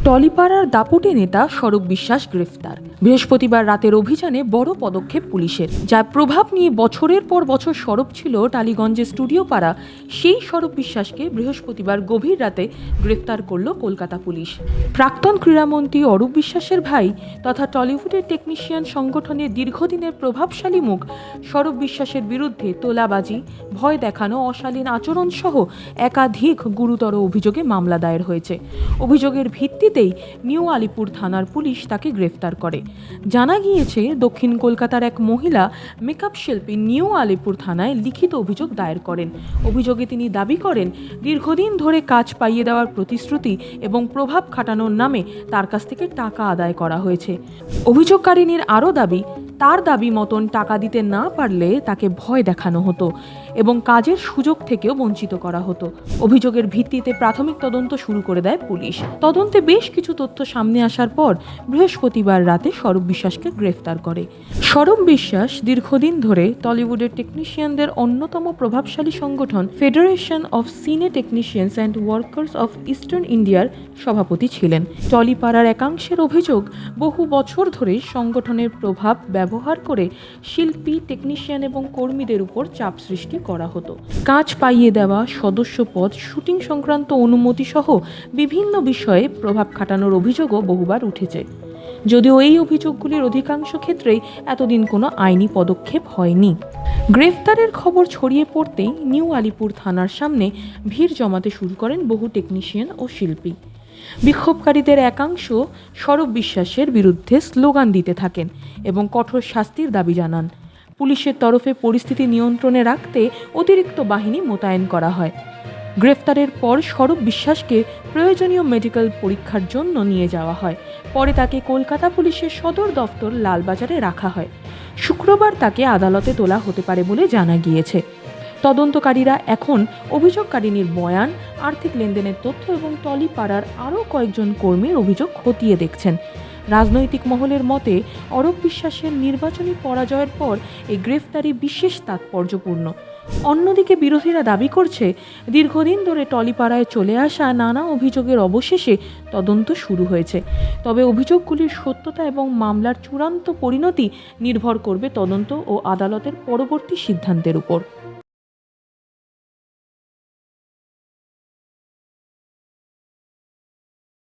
টলিপাড়ার দাপুটে নেতা স্বরূপ বিশ্বাস গ্রেফতার। বৃহস্পতিবার রাতের অভিযানে বড় পদক্ষেপ পুলিশের, যার প্রভাব নিয়ে বছরের পর বছর সরব ছিল টালিগঞ্জের স্টুডিও পাড়া। সেই স্বরূপ বিশ্বাসকে বৃহস্পতিবার গভীর রাতে গ্রেফতার করল কলকাতা পুলিশ। প্রাক্তন ক্রীড়ামন্ত্রী অরূপ বিশ্বাসের ভাই তথা টলিউডের টেকনিশিয়ান সংগঠনের দীর্ঘদিনের প্রভাবশালী মুখ স্বরূপ বিশ্বাসের বিরুদ্ধে তোলাবাজি, ভয় দেখানো, অশালীন আচরণ সহ একাধিক গুরুতর অভিযোগে মামলা দায়ের হয়েছে। অভিযোগের ভিত্তিতেই নিউ আলিপুর থানার পুলিশ তাকে গ্রেফতার করে। জানা গিয়েছে, দক্ষিণ কলকাতার এক মহিলা মেকআপ শিল্পী নিউ আলিপুর থানায় লিখিত অভিযোগ দায়ের করেন। অভিযোগে তিনি দাবি করেন, দীর্ঘদিন ধরে কাজ পাইয়ে দেওয়ার প্রতিশ্রুতি এবং প্রভাব খাটানোর নামে তার কাছ থেকে টাকা আদায় করা হয়েছে। অভিযোগকারিনীর আরও দাবি, তার দাবি মতন টাকা দিতে না পারলে তাকে ভয় দেখানো হতো এবং কাজের সুযোগ থেকেও বঞ্চিত করা হতো। অভিযোগের ভিত্তিতে প্রাথমিক তদন্ত শুরু করে দেয় পুলিশ। তদন্তে বেশ কিছু তথ্য সামনে আসার পর বৃহস্পতিবার রাতে স্বরূপ বিশ্বাসকে গ্রেফতার করে। স্বরূপ বিশ্বাস দীর্ঘদিন ধরে টলিউডের টেকনিশিয়ানদের অন্যতম প্রভাবশালী সংগঠন ফেডারেশন অফ সিনে technicians and workers of eastern ইন্ডিয়ার সভাপতি ছিলেন। টলিপাড়ার একাংশের অভিযোগ, বহু বছর ধরে সংগঠনের প্রভাব ব্যবহার করে শিল্পী, টেকনিশিয়ান এবং কর্মীদের উপর চাপ সৃষ্টি করা হতো। কাজ পাইয়ে দেওয়া, সদস্য পদ, শুটিং সংক্রান্ত অনুমতি সহ বিভিন্ন বিষয়ে প্রভাব খাটানোর অভিযোগও বহুবার উঠেছে। যদিও এই অভিযোগগুলির অধিকাংশ ক্ষেত্রেই এতদিন কোনো আইনি পদক্ষেপ হয়নি। গ্রেফতারের খবর ছড়িয়ে পড়তেই নিউ আলিপুর থানার সামনে ভিড় জমাতে শুরু করেন বহু টেকনিশিয়ান ও শিল্পী। বিক্ষোভকারীদের একাংশ স্বরূপ বিশ্বাসের বিরুদ্ধে স্লোগান দিতে থাকেন এবং কঠোর শাস্তির দাবি জানান। পুলিশের তরফে পরিস্থিতি নিয়ন্ত্রণে রাখতে অতিরিক্ত বাহিনী মোতায়েন করা হয়। গ্রেফতারের পর স্বরূপ বিশ্বাসকে প্রয়োজনীয় মেডিকেল পরীক্ষার জন্য নিয়ে যাওয়া হয়। পরে তাকে কলকাতা পুলিশের সদর দফতর লালবাজারে রাখা হয়। শুক্রবার তাকে আদালতে তোলা হতে পারে বলে জানা গিয়েছে। তদন্তকারীরা এখন অভিযোগকারিনীর বয়ান, আর্থিক লেনদেনের তথ্য এবং টলিপাড়ার আরও কয়েকজন কর্মীর অভিযোগ খতিয়ে দেখছেন। রাজনৈতিক মহলের মতে, অরূপ বিশ্বাসের নির্বাচনী পরাজয়ের পর এই গ্রেফতারি বিশেষ তাৎপর্যপূর্ণ। অন্যদিকে বিরোধীরা দাবি করছে, দীর্ঘদিন ধরে টলিপাড়ায় চলে আসা নানা অভিযোগের অবশেষে তদন্ত শুরু হয়েছে। তবে অভিযোগগুলির সত্যতা এবং মামলার চূড়ান্ত পরিণতি নির্ভর করবে তদন্ত ও আদালতের পরবর্তী সিদ্ধান্তের উপর।